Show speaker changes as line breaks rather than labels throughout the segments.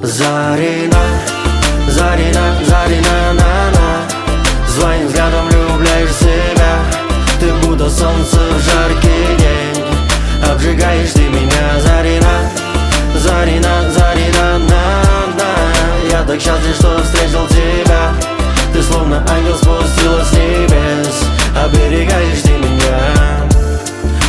Зарина, Зарина, Зарина, на. Своим взглядом влюбляешь в себя. Ты будто солнце в жаркий день. Обжигаешь ты меня, Зарина, Зарина, Зарина, на. Я так счастлив, что встретил тебя. Ты словно ангел спустилась с небес. Оберегаешь ты меня.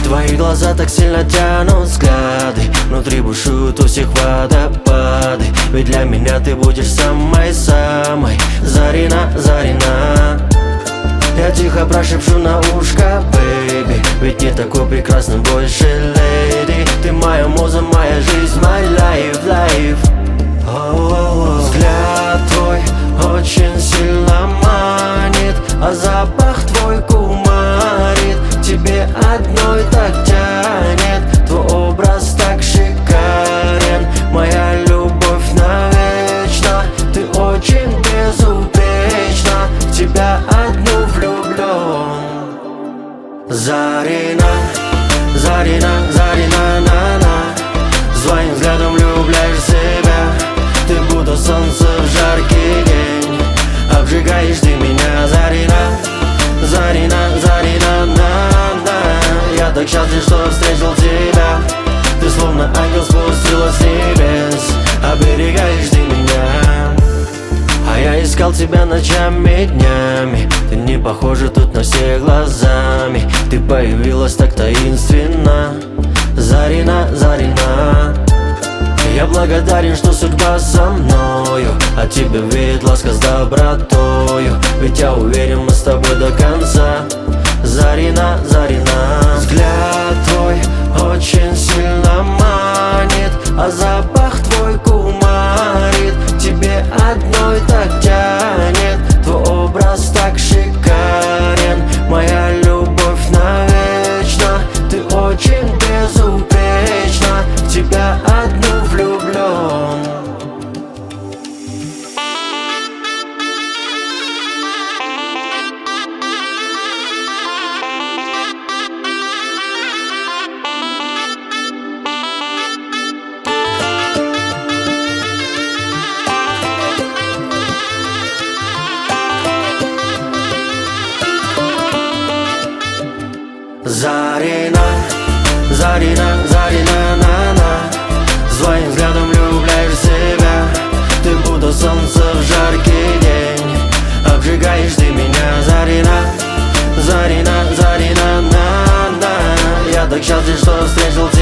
Твои глаза так сильно тянут взгляды. Внутри бушуют у всех водопады. Ведь для меня ты будешь самой-самой. Зарина, Зарина. Я тихо прошепчу на ушко, бэйби. Ведь не такой прекрасный больше, леди. Ты моя муза, моя жизнь, my life, life. Взгляд твой очень сильно манит, а запах твой кумарит. Тебе одной так тянет, твой образ так шикарен. Моя любовь навечно, ты очень безупречна. В тебя одну влюблен. Зарина, Зарина, Зарина, на. Своим взглядом влюбляешь в себя. Ты будто солнце в жаркий день. Обжигаешь ты меня, Зарина, Зарина, Зарина, на. Я так счастлив, что встретил тебя. Ты словно ангел спустилась с небес. Оберегаешь ты меня. А я искал тебя ночами, днями. Ты не похожа тут на всех глазами. Ты появилась так таинственно. Зарина, Зарина. Я благодарен, что судьба со мною. От тебя веет ласка с добротою. Ведь я уверен, мы с тобой до конца. Зарина, Зарина. Взгляд твой очень сильно манит, а запах твой кумарит. Тебе одной так тянет, твой образ так шикарен. Моя любовь навечно, ты очень безупречна. В тебя одну влюблен. Зарина, Зарина, Зарина, на. Своим взглядом влюбляешь в себя. Ты будто солнце в жаркий день. Обжигаешь ты меня, Зарина, Зарина, Зарина, на. Я так счастлив, что встретил тебя.